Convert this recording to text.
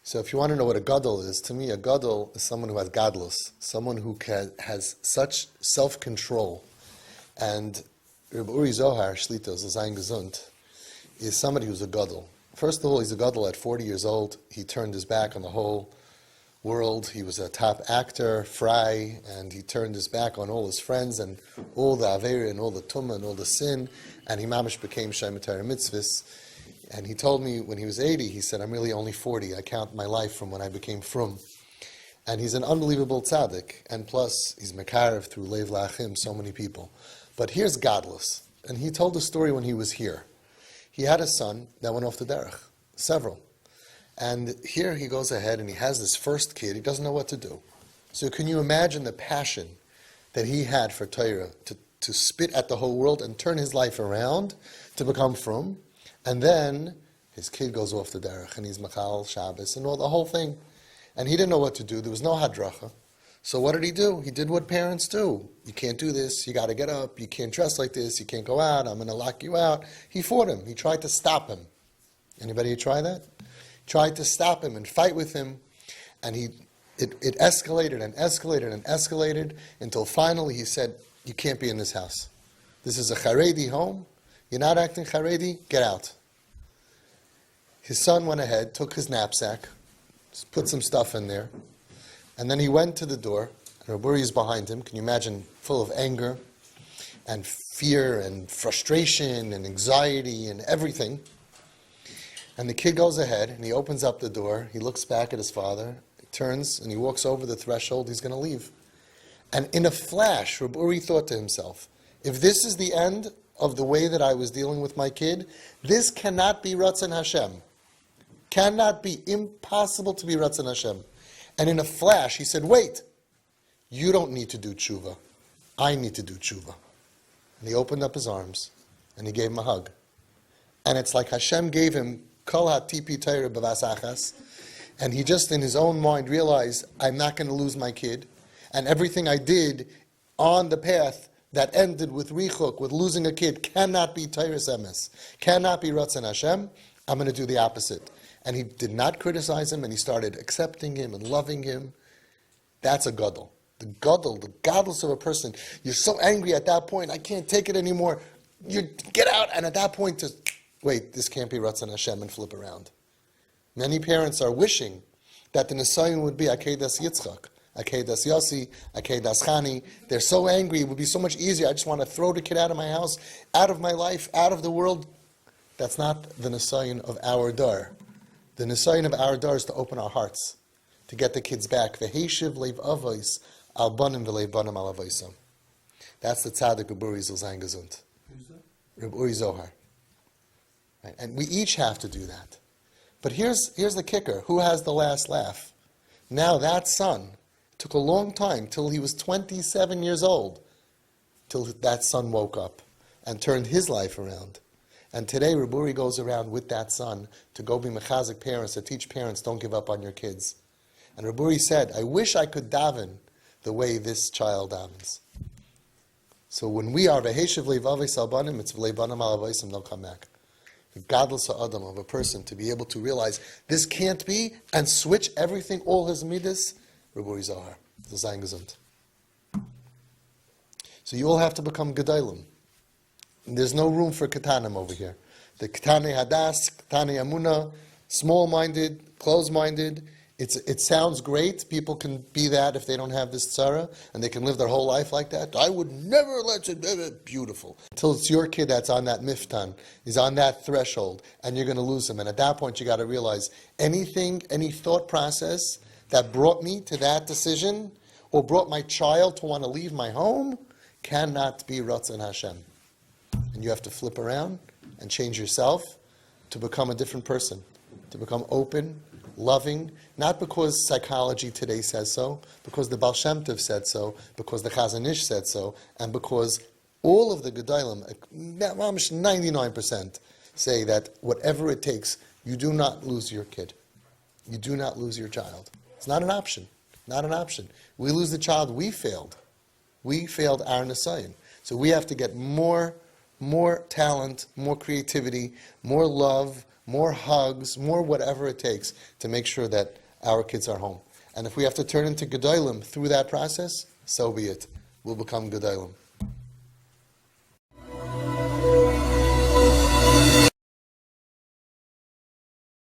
So if you want to know what a Gadol is, to me a Gadol is someone who has Gadlus, someone who has such self-control. And Reb Uri Zohar, Shlitos, Zayin Gesund, is somebody who's a Gadol. First of all, he's a Gadol at 40 years old. He turned his back on the whole world. He was a top actor, fry, and he turned his back on all his friends and all the Aveira and all the Tumah and all the sin, and he mamish became Shaimat Torah Mitzvahs. And he told me when he was 80, he said, I'm really only 40. I count my life from when I became frum. And he's an unbelievable tzaddik. And plus, he's mekarev through Lev Lachim, so many people. But here's Godless. And he told a story when he was here. He had a son that went off the derech, several. And here he goes ahead and he has this first kid. He doesn't know what to do. So can you imagine the passion that he had for Torah to spit at the whole world and turn his life around to become frum? And then his kid goes off the derech and he's Machal, Shabbos, and all the whole thing. And he didn't know what to do. There was no hadracha. So what did he do? He did what parents do. You can't do this. You got to get up. You can't dress like this. You can't go out. I'm going to lock you out. He fought him. He tried to stop him. Anybody try that? Tried to stop him and fight with him. And it escalated and escalated and escalated until finally he said, you can't be in this house. This is a Haredi home. You're not acting Haredi? Get out. His son went ahead, took his knapsack, put some stuff in there, and then he went to the door, and Raburi is behind him. Can you imagine? Full of anger and fear and frustration and anxiety and everything. And the kid goes ahead, and he opens up the door, he looks back at his father, he turns, and he walks over the threshold, he's going to leave. And in a flash, Raburi thought to himself, if this is the end of the way that I was dealing with my kid, this cannot be Ratzon Hashem. Cannot be, impossible to be Ratzon Hashem. And in a flash, he said, wait, you don't need to do tshuva. I need to do tshuva. And he opened up his arms, and he gave him a hug. And it's like Hashem gave him kol hatipi Torah b'vas achas, and he just in his own mind realized, I'm not going to lose my kid, and everything I did on the path that ended with richuk, with losing a kid, cannot be Teiras Emes, cannot be Ratzon Hashem. I'm going to do the opposite. And he did not criticize him, and he started accepting him and loving him. That's a Gadol. The Gadol of a person. You're so angry at that point, I can't take it anymore. You get out, and at that point, wait, this can't be Ratzon Hashem, and flip around. Many parents are wishing that the Nisayon would be Akedas Yitzchak, Akedas Yossi, Akedas Chani. They're so angry, it would be so much easier. I just want to throw the kid out of my house, out of my life, out of the world. That's not the Nisayon of our dar. The Nisayon of our dar is to open our hearts, to get the kids back. V'heishiv leiv avos al banim v'leiv banim al avosim. That's the tzaddik Reb Uri Zayin Gesund. Who's that? Reb Uri Zohar. Right? And we each have to do that. But here's the kicker. Who has the last laugh? Now that son, took a long time, till he was 27 years old, till that son woke up and turned his life around. And today, Reb Uri goes around with that son to go be mechazik parents, to teach parents, don't give up on your kids. And Reb Uri said, I wish I could daven the way this child davens. So when we are v'heshiv leivavis albanim, it's v'leibanim alavosim, they'll come back. The Gadol Sa'adam of a person to be able to realize this can't be and switch everything, all his midas, Reb Uri Zohar, the Zayin Gesund. So you all have to become Gedolim. There's no room for Ketanim over here. The Ketane Hadas, Ketane Amuna, small-minded, closed-minded. It sounds great. People can be that if they don't have this tzara, and they can live their whole life like that. I would never let it. Beautiful. Until it's your kid that's on that miftan, is on that threshold, and you're going to lose him. And at that point, you got to realize any thought process that brought me to that decision, or brought my child to want to leave my home, cannot be Ratzon Hashem. And you have to flip around and change yourself to become a different person, to become open, loving, not because psychology today says so, because the Baal Shem Tov said so, because the Chazon Ish said so, and because all of the Gedolim, 99%, say that whatever it takes, you do not lose your kid. You do not lose your child. It's not an option. Not an option. We lose the child, we failed. We failed our Nisayon. So we have to get more talent, more creativity, more love, more hugs, more whatever it takes to make sure that our kids are home. And if we have to turn into Gedolim through that process, so be it. We'll become Gedolim.